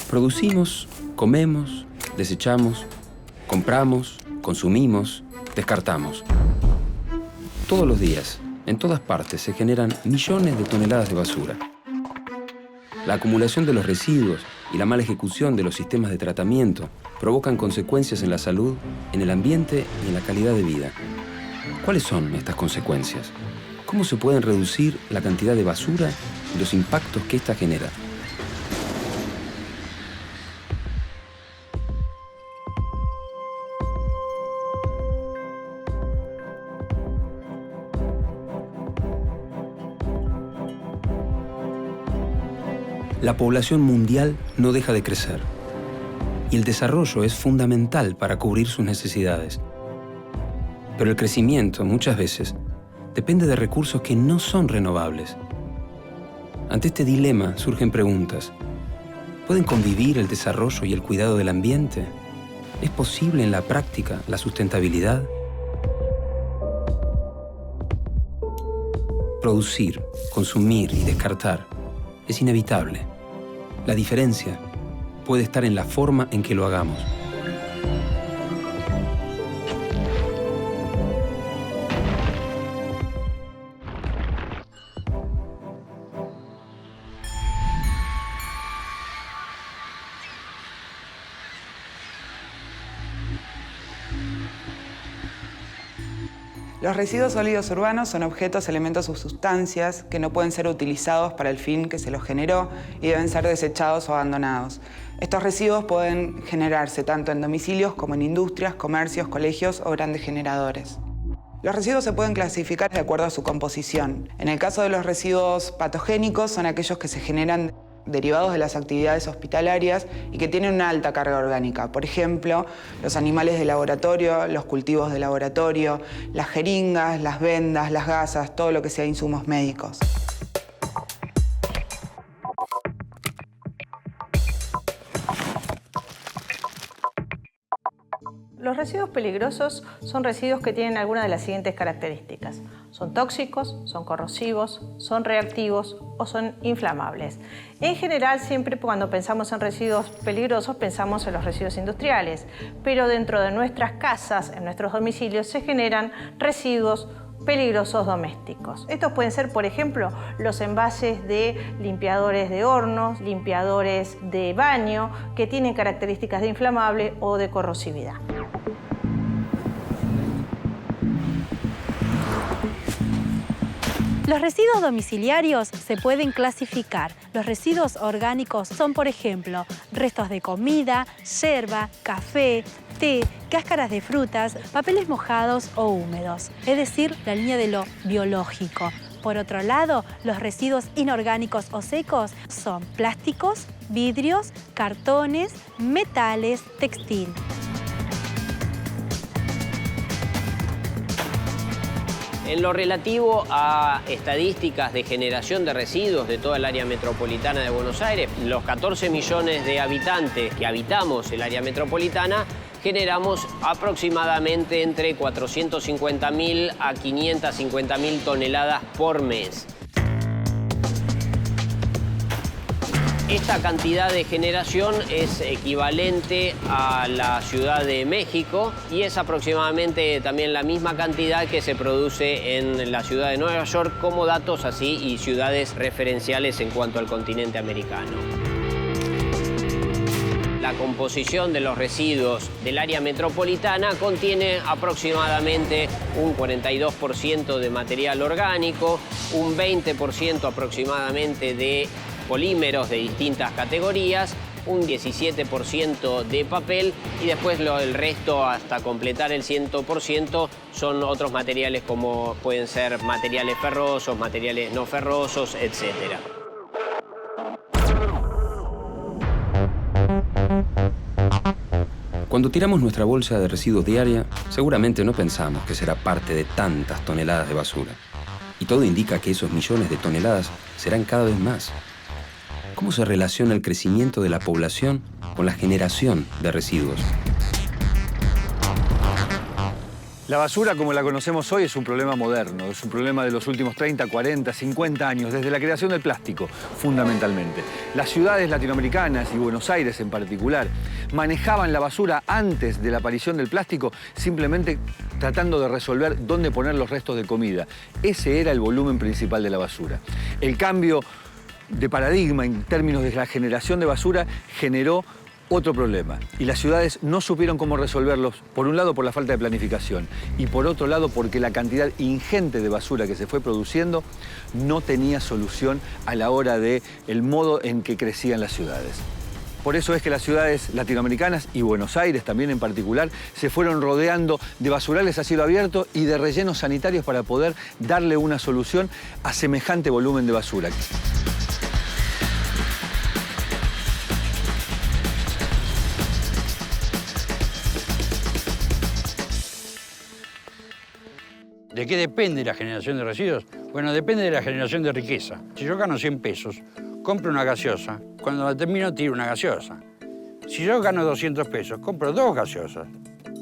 Producimos, comemos, desechamos, compramos, consumimos, descartamos. Todos los días, en todas partes, se generan millones de toneladas de basura. La acumulación de los residuos y la mala ejecución de los sistemas de tratamiento provocan consecuencias en la salud, en el ambiente y en la calidad de vida. ¿Cuáles son estas consecuencias? ¿Cómo se pueden reducir la cantidad de basura y los impactos que ésta genera? La población mundial no deja de crecer y el desarrollo es fundamental para cubrir sus necesidades. Pero el crecimiento, muchas veces, depende de recursos que no son renovables. Ante este dilema surgen preguntas. ¿Pueden convivir el desarrollo y el cuidado del ambiente? ¿Es posible en la práctica la sustentabilidad? Producir, consumir y descartar es inevitable. La diferencia puede estar en la forma en que lo hagamos. Los residuos sólidos urbanos son objetos, elementos o sustancias que no pueden ser utilizados para el fin que se los generó y deben ser desechados o abandonados. Estos residuos pueden generarse tanto en domicilios como en industrias, comercios, colegios o grandes generadores. Los residuos se pueden clasificar de acuerdo a su composición. En el caso de los residuos patogénicos son aquellos que se generan derivados de las actividades hospitalarias y que tienen una alta carga orgánica. Por ejemplo, los animales de laboratorio, los cultivos de laboratorio, las jeringas, las vendas, las gasas, todo lo que sea insumos médicos. Los residuos peligrosos son residuos que tienen alguna de las siguientes características. Son tóxicos, son corrosivos, son reactivos o son inflamables. En general, siempre cuando pensamos en residuos peligrosos, pensamos en los residuos industriales, pero dentro de nuestras casas, en nuestros domicilios, se generan residuos peligrosos domésticos. Estos pueden ser, por ejemplo, los envases de limpiadores de hornos, limpiadores de baño, que tienen características de inflamable o de corrosividad. Los residuos domiciliarios se pueden clasificar. Los residuos orgánicos son, por ejemplo, restos de comida, yerba, café, té, cáscaras de frutas, papeles mojados o húmedos, es decir, la línea de lo biológico. Por otro lado, los residuos inorgánicos o secos son plásticos, vidrios, cartones, metales, textil. En lo relativo a estadísticas de generación de residuos de toda el área metropolitana de Buenos Aires, los 14 millones de habitantes que habitamos el área metropolitana, generamos aproximadamente entre 450.000 a 550.000 toneladas por mes. Esta cantidad de generación es equivalente a la Ciudad de México y es aproximadamente también la misma cantidad que se produce en la ciudad de Nueva York, como datos así y ciudades referenciales en cuanto al continente americano. La composición de los residuos del área metropolitana contiene aproximadamente un 42% de material orgánico, un 20% aproximadamente de polímeros de distintas categorías, un 17% de papel y después el resto, hasta completar el 100%, son otros materiales como pueden ser materiales ferrosos, materiales no ferrosos, etc. Cuando tiramos nuestra bolsa de residuos diaria, seguramente no pensamos que será parte de tantas toneladas de basura. Y todo indica que esos millones de toneladas serán cada vez más. ¿Cómo se relaciona el crecimiento de la población con la generación de residuos? La basura, como la conocemos hoy, es un problema moderno, es un problema de los últimos 30, 40, 50 años, desde la creación del plástico, fundamentalmente. Las ciudades latinoamericanas, y Buenos Aires en particular, manejaban la basura antes de la aparición del plástico, simplemente tratando de resolver dónde poner los restos de comida. Ese era el volumen principal de la basura. El cambio de paradigma en términos de la generación de basura generó otro problema. Y las ciudades no supieron cómo resolverlos, por un lado por la falta de planificación y por otro lado porque la cantidad ingente de basura que se fue produciendo no tenía solución a la hora del modo en que crecían las ciudades. Por eso es que las ciudades latinoamericanas y Buenos Aires también en particular se fueron rodeando de basurales a cielo abierto y de rellenos sanitarios para poder darle una solución a semejante volumen de basura. ¿De qué depende la generación de residuos? Bueno, depende de la generación de riqueza. Si yo gano 100 pesos, compro una gaseosa, cuando la termino tiro una gaseosa. Si yo gano 200 pesos, compro 2 gaseosas.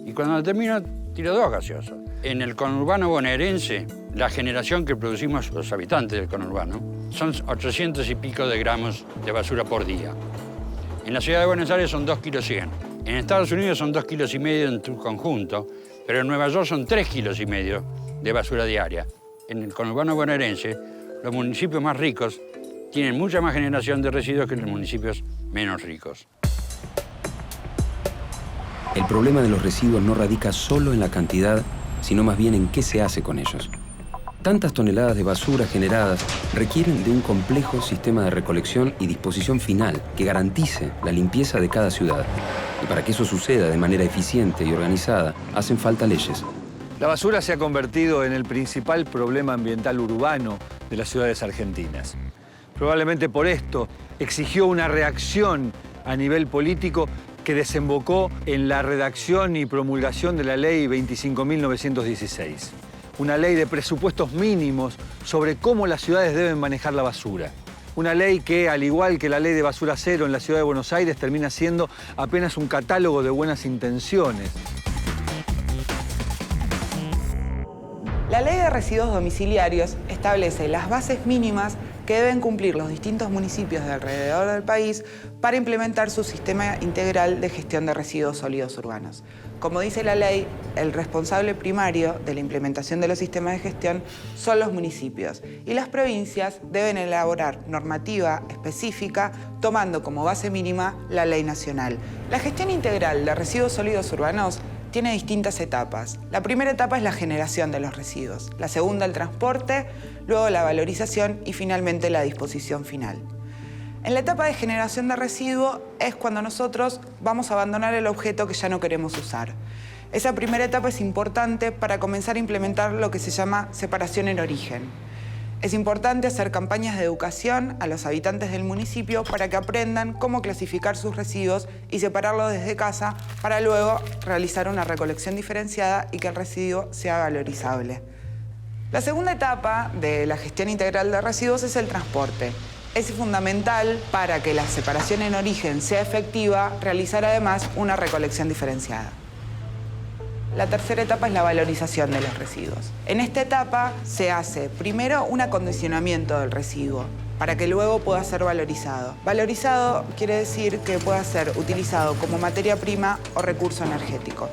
Y cuando la termino, tiro 2 gaseosas. En el conurbano bonaerense, la generación que producimos los habitantes del conurbano son 800 y pico de gramos de basura por día. En la ciudad de Buenos Aires son 2,1 kilos. En Estados Unidos son 2,5 kilos en su conjunto, pero en Nueva York son 3,5 kilos de basura diaria. En el conurbano bonaerense, los municipios más ricos tienen mucha más generación de residuos que los municipios menos ricos. El problema de los residuos no radica solo en la cantidad, sino más bien en qué se hace con ellos. Tantas toneladas de basura generadas requieren de un complejo sistema de recolección y disposición final que garantice la limpieza de cada ciudad. Y para que eso suceda de manera eficiente y organizada, hacen falta leyes. La basura se ha convertido en el principal problema ambiental urbano de las ciudades argentinas. Probablemente por esto exigió una reacción a nivel político que desembocó en la redacción y promulgación de la Ley 25.916. Una ley de presupuestos mínimos sobre cómo las ciudades deben manejar la basura. Una ley que, al igual que la ley de basura cero en la ciudad de Buenos Aires, termina siendo apenas un catálogo de buenas intenciones. La Ley de Residuos Domiciliarios establece las bases mínimas que deben cumplir los distintos municipios de alrededor del país para implementar su sistema integral de gestión de residuos sólidos urbanos. Como dice la ley, el responsable primario de la implementación de los sistemas de gestión son los municipios y las provincias deben elaborar normativa específica tomando como base mínima la ley nacional. La gestión integral de residuos sólidos urbanos tiene distintas etapas. La primera etapa es la generación de los residuos, la segunda el transporte, luego la valorización y finalmente la disposición final. En la etapa de generación de residuos es cuando nosotros vamos a abandonar el objeto que ya no queremos usar. Esa primera etapa es importante para comenzar a implementar lo que se llama separación en origen. Es importante hacer campañas de educación a los habitantes del municipio para que aprendan cómo clasificar sus residuos y separarlos desde casa para luego realizar una recolección diferenciada y que el residuo sea valorizable. La segunda etapa de la gestión integral de residuos es el transporte. Es fundamental para que la separación en origen sea efectiva realizar además una recolección diferenciada. La tercera etapa es la valorización de los residuos. En esta etapa se hace primero un acondicionamiento del residuo para que luego pueda ser valorizado. Valorizado quiere decir que pueda ser utilizado como materia prima o recurso energético.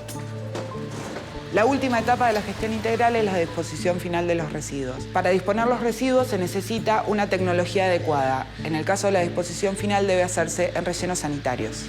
La última etapa de la gestión integral es la disposición final de los residuos. Para disponer los residuos se necesita una tecnología adecuada. En el caso de la disposición final debe hacerse en rellenos sanitarios.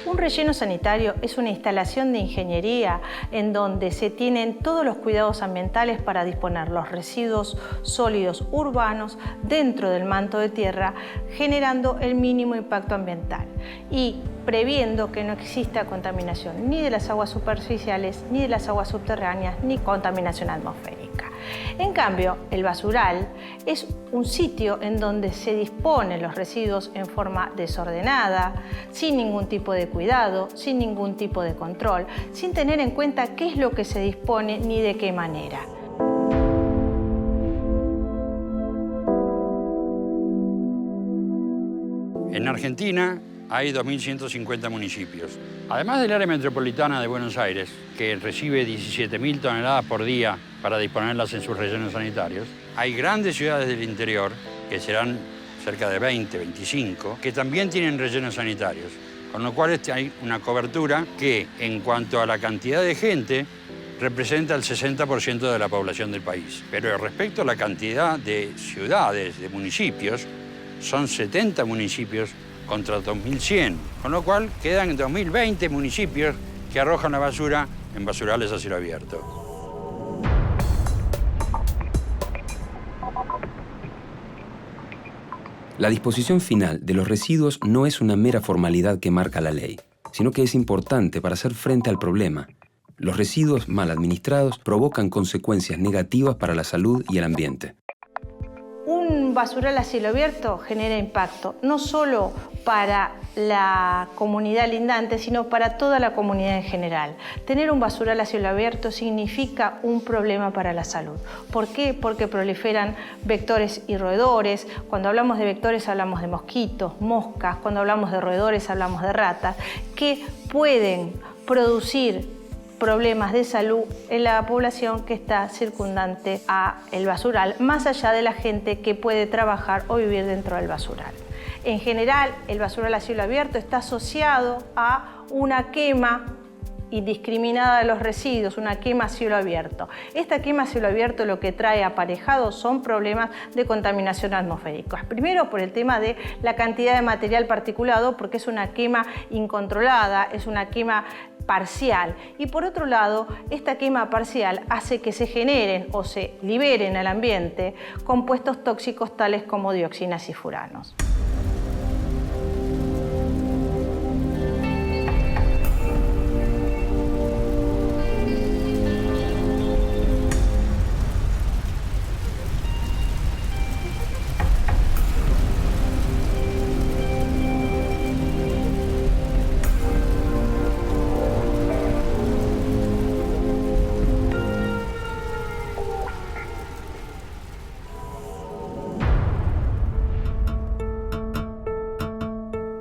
Un relleno sanitario es una instalación de ingeniería en donde se tienen todos los cuidados ambientales para disponer los residuos sólidos urbanos dentro del manto de tierra, generando el mínimo impacto ambiental y previendo que no exista contaminación ni de las aguas superficiales, ni de las aguas subterráneas, ni contaminación atmosférica. En cambio, el basural es un sitio en donde se disponen los residuos en forma desordenada, sin ningún tipo de cuidado, sin ningún tipo de control, sin tener en cuenta qué es lo que se dispone ni de qué manera. En Argentina hay 2.150 municipios. Además del área metropolitana de Buenos Aires, que recibe 17.000 toneladas por día para disponerlas en sus rellenos sanitarios, hay grandes ciudades del interior, que serán cerca de 20, 25, que también tienen rellenos sanitarios. Con lo cual hay una cobertura que, en cuanto a la cantidad de gente, representa el 60% de la población del país. Pero respecto a la cantidad de ciudades, de municipios, son 70 municipios contra 2.100, con lo cual quedan 2.020 municipios que arrojan la basura en basurales a cielo abierto. La disposición final de los residuos no es una mera formalidad que marca la ley, sino que es importante para hacer frente al problema. Los residuos mal administrados provocan consecuencias negativas para la salud y el ambiente. Un basural a cielo abierto genera impacto, no solo para la comunidad lindante, sino para toda la comunidad en general. Tener un basural a cielo abierto significa un problema para la salud. ¿Por qué? Porque proliferan vectores y roedores. Cuando hablamos de vectores hablamos de mosquitos, moscas. Cuando hablamos de roedores hablamos de ratas, que pueden producir problemas de salud en la población que está circundante a el basural, más allá de la gente que puede trabajar o vivir dentro del basural. En general, el basural a cielo abierto está asociado a una quema indiscriminada de los residuos, una quema a cielo abierto. Esta quema a cielo abierto lo que trae aparejado son problemas de contaminación atmosférica. Primero por el tema de la cantidad de material particulado, porque es una quema incontrolada, es una quema parcial. Y por otro lado, esta quema parcial hace que se generen o se liberen al ambiente compuestos tóxicos tales como dioxinas y furanos.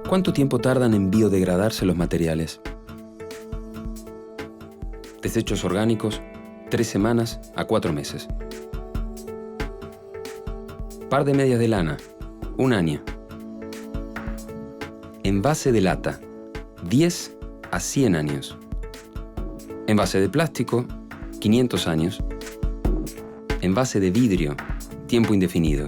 ¿Cuánto tiempo tardan en biodegradarse los materiales? Desechos orgánicos, 3 semanas a 4 meses. Par de medias de lana, 1 año. Envase de lata, 10 a 100 años. Envase de plástico, 500 años. Envase de vidrio, tiempo indefinido.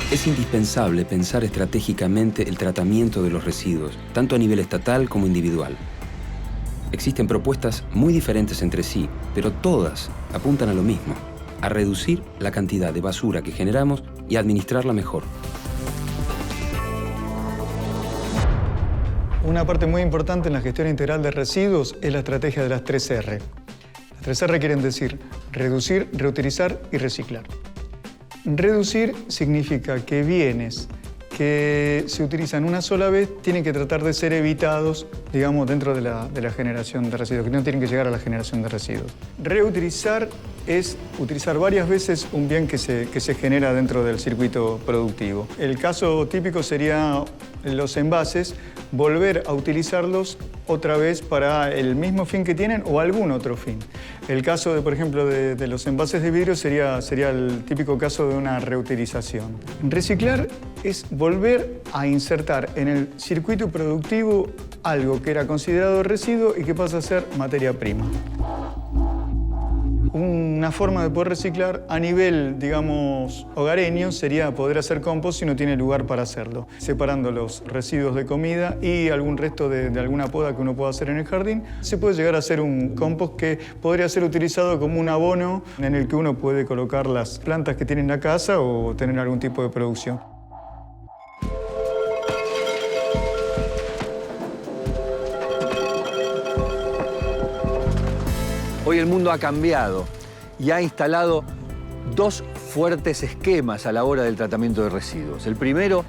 Es indispensable pensar estratégicamente el tratamiento de los residuos, tanto a nivel estatal como individual. Existen propuestas muy diferentes entre sí, pero todas apuntan a lo mismo, a reducir la cantidad de basura que generamos y administrarla mejor. Una parte muy importante en la gestión integral de residuos es la estrategia de las 3R. Las 3R quieren decir reducir, reutilizar y reciclar. Reducir significa que bienes que se utilizan una sola vez tienen que tratar de ser evitados, digamos, dentro de la generación de residuos, que no tienen que llegar a la generación de residuos. Reutilizar es utilizar varias veces un bien que se genera dentro del circuito productivo. El caso típico sería los envases, volver a utilizarlos otra vez para el mismo fin que tienen o algún otro fin. El caso, por ejemplo, de los envases de vidrio sería el típico caso de una reutilización. Reciclar es volver a insertar en el circuito productivo algo que era considerado residuo y que pasa a ser materia prima. Una forma de poder reciclar a nivel, digamos, hogareño sería poder hacer compost si no tiene lugar para hacerlo, separando los residuos de comida y algún resto de alguna poda que uno pueda hacer en el jardín. Se puede llegar a hacer un compost que podría ser utilizado como un abono en el que uno puede colocar las plantas que tiene en la casa o tener algún tipo de producción. Hoy el mundo ha cambiado y ha instalado 2 fuertes esquemas a la hora del tratamiento de residuos. El primero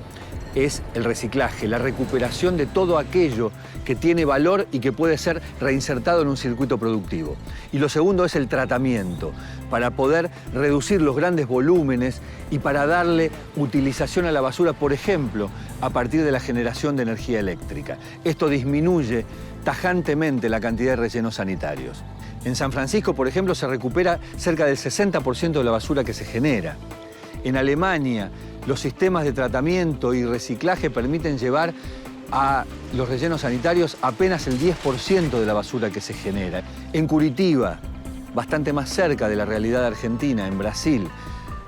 es el reciclaje, la recuperación de todo aquello que tiene valor y que puede ser reinsertado en un circuito productivo. Y lo segundo es el tratamiento, para poder reducir los grandes volúmenes y para darle utilización a la basura, por ejemplo, a partir de la generación de energía eléctrica. Esto disminuye tajantemente la cantidad de rellenos sanitarios. En San Francisco, por ejemplo, se recupera cerca del 60% de la basura que se genera. En Alemania, los sistemas de tratamiento y reciclaje permiten llevar a los rellenos sanitarios apenas el 10% de la basura que se genera. En Curitiba, bastante más cerca de la realidad argentina, en Brasil,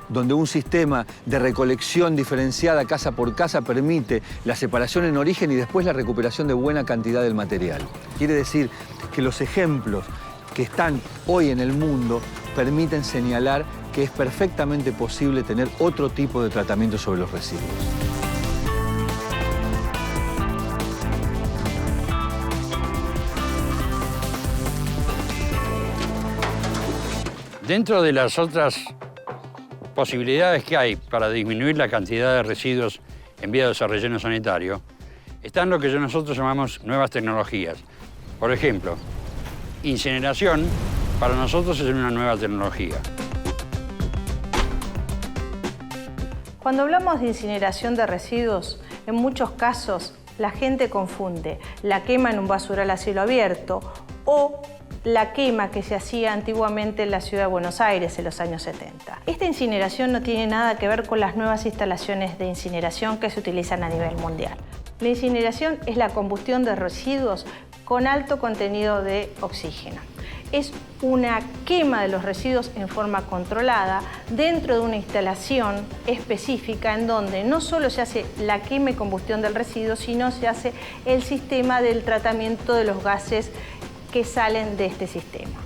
donde un sistema de recolección diferenciada casa por casa permite la separación en origen y después la recuperación de buena cantidad del material. Quiere decir que los ejemplos que están hoy en el mundo permiten señalar que es perfectamente posible tener otro tipo de tratamiento sobre los residuos. Dentro de las otras posibilidades que hay para disminuir la cantidad de residuos enviados a relleno sanitario, están lo que nosotros llamamos nuevas tecnologías. Por ejemplo, incineración para nosotros es una nueva tecnología. Cuando hablamos de incineración de residuos, en muchos casos la gente confunde la quema en un basural a cielo abierto o la quema que se hacía antiguamente en la ciudad de Buenos Aires en los años 70. Esta incineración no tiene nada que ver con las nuevas instalaciones de incineración que se utilizan a nivel mundial. La incineración es la combustión de residuos con alto contenido de oxígeno. Es una quema de los residuos en forma controlada dentro de una instalación específica en donde no solo se hace la quema y combustión del residuo, sino se hace el sistema del tratamiento de los gases que salen de este sistema.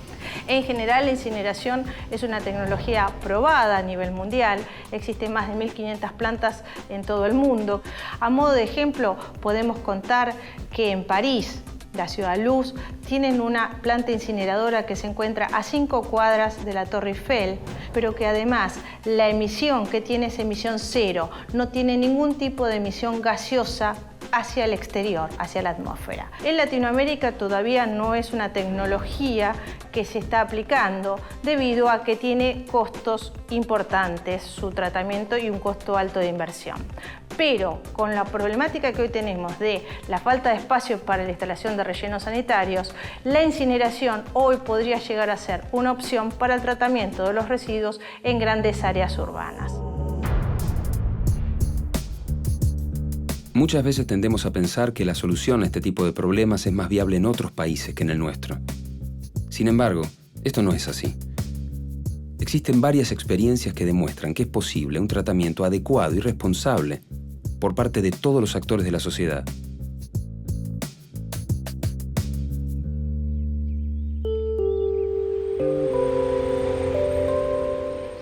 En general, la incineración es una tecnología probada a nivel mundial. Existen más de 1.500 plantas en todo el mundo. A modo de ejemplo, podemos contar que en París, la Ciudad Luz, tienen una planta incineradora que se encuentra a 5 cuadras de la Torre Eiffel, pero que además la emisión que tiene es emisión cero, no tiene ningún tipo de emisión gaseosa hacia el exterior, hacia la atmósfera. En Latinoamérica todavía no es una tecnología que se está aplicando debido a que tiene costos importantes su tratamiento y un costo alto de inversión. Pero con la problemática que hoy tenemos de la falta de espacio para la instalación de rellenos sanitarios, la incineración hoy podría llegar a ser una opción para el tratamiento de los residuos en grandes áreas urbanas. Muchas veces tendemos a pensar que la solución a este tipo de problemas es más viable en otros países que en el nuestro. Sin embargo, esto no es así. Existen varias experiencias que demuestran que es posible un tratamiento adecuado y responsable por parte de todos los actores de la sociedad.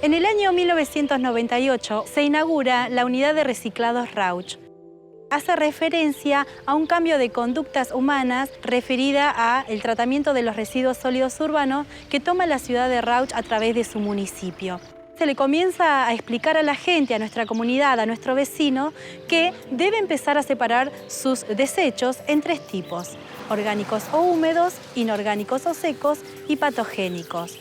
En el año 1998 se inaugura la unidad de reciclados Rauch. Hace referencia a un cambio de conductas humanas referida al tratamiento de los residuos sólidos urbanos que toma la ciudad de Rauch a través de su municipio. Se le comienza a explicar a la gente, a nuestra comunidad, a nuestro vecino, que debe empezar a separar sus desechos en 3 tipos: orgánicos o húmedos, inorgánicos o secos y patogénicos.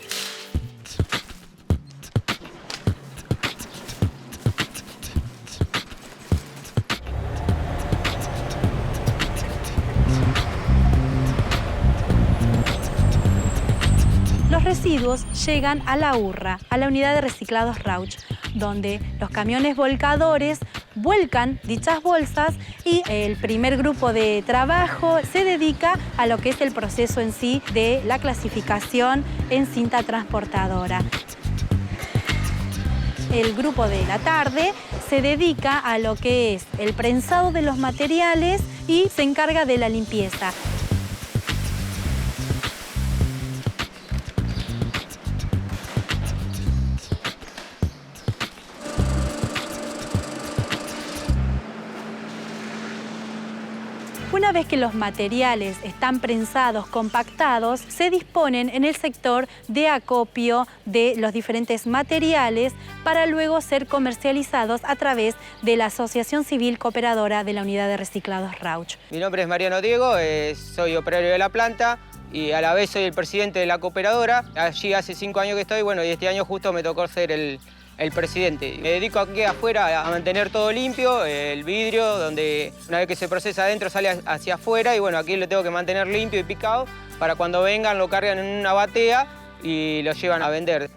Los residuos llegan a la URRA, a la unidad de reciclados Rauch, donde los camiones volcadores vuelcan dichas bolsas y el primer grupo de trabajo se dedica a lo que es el proceso en sí de la clasificación en cinta transportadora. El grupo de la tarde se dedica a lo que es el prensado de los materiales y se encarga de la limpieza. Una vez que los materiales están prensados, compactados, se disponen en el sector de acopio de los diferentes materiales para luego ser comercializados a través de la Asociación Civil Cooperadora de la Unidad de Reciclados Rauch. Mi nombre es Mariano Diego, soy operario de la planta y a la vez soy el presidente de la cooperadora. Allí hace 5 años que estoy, bueno, y este año justo me tocó ser el presidente. Me dedico aquí afuera a mantener todo limpio, el vidrio, donde una vez que se procesa adentro sale hacia afuera y bueno, aquí lo tengo que mantener limpio y picado para cuando vengan lo cargan en una batea y lo llevan a vender.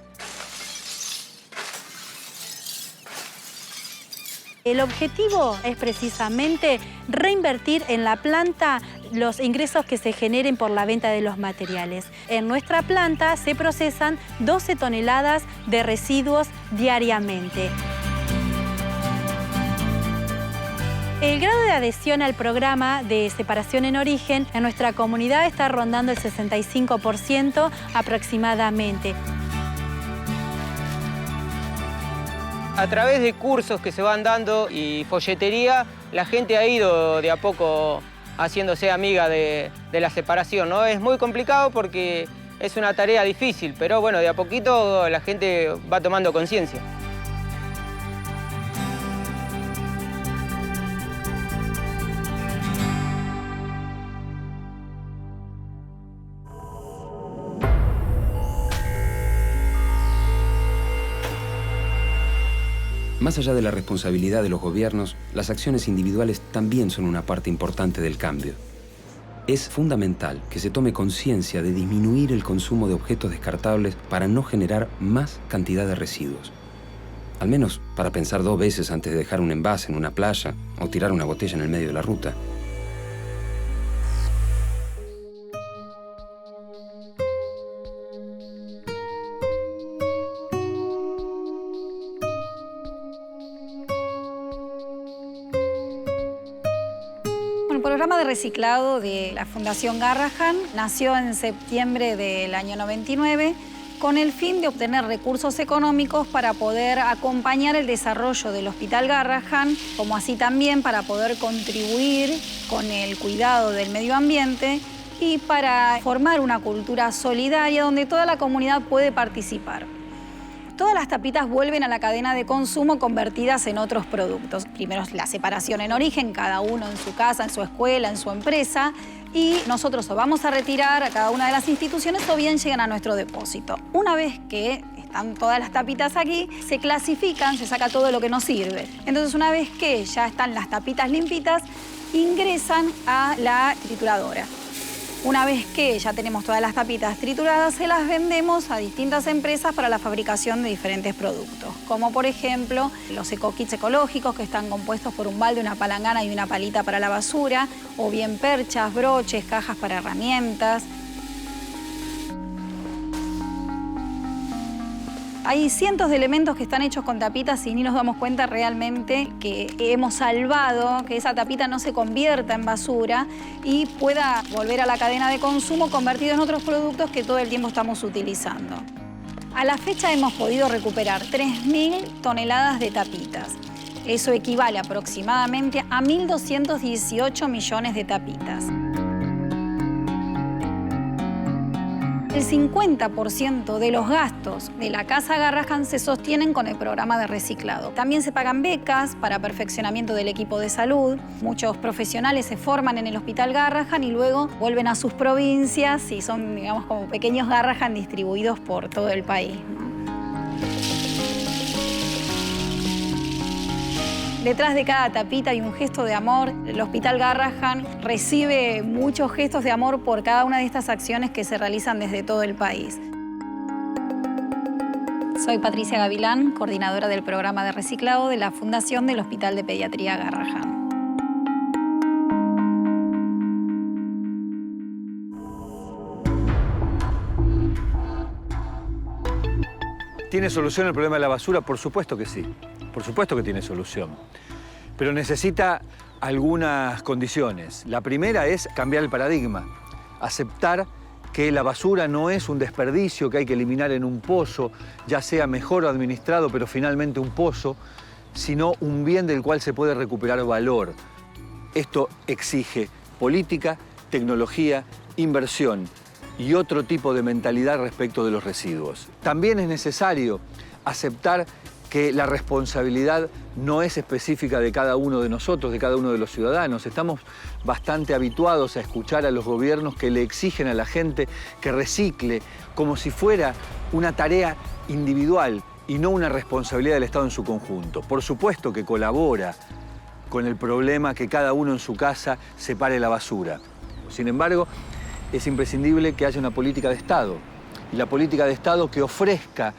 El objetivo es precisamente reinvertir en la planta los ingresos que se generen por la venta de los materiales. En nuestra planta se procesan 12 toneladas de residuos diariamente. El grado de adhesión al programa de separación en origen en nuestra comunidad está rondando el 65% aproximadamente. A través de cursos que se van dando y folletería, la gente ha ido de a poco haciéndose amiga de la separación, ¿no? Es muy complicado porque es una tarea difícil, pero bueno, de a poquito la gente va tomando conciencia. Más allá de la responsabilidad de los gobiernos, las acciones individuales también son una parte importante del cambio. Es fundamental que se tome conciencia de disminuir el consumo de objetos descartables para no generar más cantidad de residuos. Al menos para pensar 2 veces antes de dejar un envase en una playa o tirar una botella en el medio de la ruta. El programa de reciclado de la Fundación Garrahan nació en septiembre del año 99 con el fin de obtener recursos económicos para poder acompañar el desarrollo del Hospital Garrahan, como así también para poder contribuir con el cuidado del medio ambiente y para formar una cultura solidaria donde toda la comunidad puede participar. Todas las tapitas vuelven a la cadena de consumo convertidas en otros productos. Primero la separación en origen, cada uno en su casa, en su escuela, en su empresa, y nosotros o vamos a retirar a cada una de las instituciones o bien llegan a nuestro depósito. Una vez que están todas las tapitas aquí, se clasifican, se saca todo lo que nos sirve. Entonces, una vez que ya están las tapitas limpitas, ingresan a la trituradora. Una vez que ya tenemos todas las tapitas trituradas, se las vendemos a distintas empresas para la fabricación de diferentes productos, como por ejemplo los eco-kits ecológicos que están compuestos por un balde, una palangana y una palita para la basura, o bien perchas, broches, cajas para herramientas. Hay cientos de elementos que están hechos con tapitas y ni nos damos cuenta realmente que hemos salvado que esa tapita no se convierta en basura y pueda volver a la cadena de consumo convertido en otros productos que todo el tiempo estamos utilizando. A la fecha hemos podido recuperar 3.000 toneladas de tapitas. Eso equivale aproximadamente a 1.218 millones de tapitas. El 50% de los gastos de la Casa Garrahan se sostienen con el programa de reciclado. También se pagan becas para perfeccionamiento del equipo de salud. Muchos profesionales se forman en el Hospital Garrahan y luego vuelven a sus provincias y son, digamos, como pequeños Garrahan distribuidos por todo el país, ¿no? Detrás de cada tapita hay un gesto de amor. El Hospital Garrahan recibe muchos gestos de amor por cada una de estas acciones que se realizan desde todo el país. Soy Patricia Gavilán, coordinadora del programa de reciclado de la Fundación del Hospital de Pediatría Garrahan. ¿Tiene solución el problema de la basura? Por supuesto que sí. Por supuesto que tiene solución. Pero necesita algunas condiciones. La primera es cambiar el paradigma. Aceptar que la basura no es un desperdicio que hay que eliminar en un pozo, ya sea mejor administrado, pero finalmente un pozo, sino un bien del cual se puede recuperar valor. Esto exige política, tecnología, inversión y otro tipo de mentalidad respecto de los residuos. También es necesario aceptar que la responsabilidad no es específica de cada uno de nosotros, de cada uno de los ciudadanos. Estamos bastante habituados a escuchar a los gobiernos que le exigen a la gente que recicle como si fuera una tarea individual y no una responsabilidad del Estado en su conjunto. Por supuesto que colabora con el problema que cada uno en su casa separe la basura. Sin embargo, es imprescindible que haya una política de Estado, y la política de Estado que ofrezca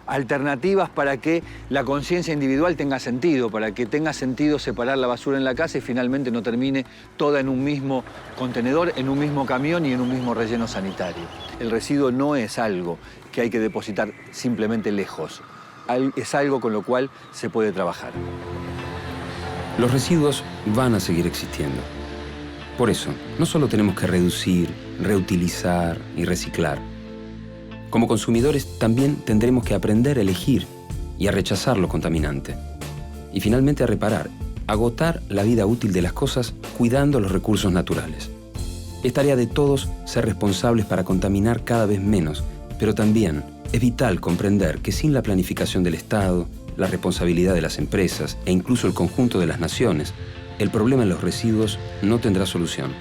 alternativas para que la conciencia individual tenga sentido, para que tenga sentido separar la basura en la casa y finalmente no termine toda en un mismo contenedor, en un mismo camión y en un mismo relleno sanitario. El residuo no es algo que hay que depositar simplemente lejos, es algo con lo cual se puede trabajar. Los residuos van a seguir existiendo. Por eso, no solo tenemos que reducir, reutilizar y reciclar. Como consumidores también tendremos que aprender a elegir y a rechazar lo contaminante. Y finalmente a reparar, agotar la vida útil de las cosas cuidando los recursos naturales. Es tarea de todos ser responsables para contaminar cada vez menos, pero también es vital comprender que sin la planificación del Estado, la responsabilidad de las empresas e incluso el conjunto de las naciones, el problema en los residuos no tendrá solución.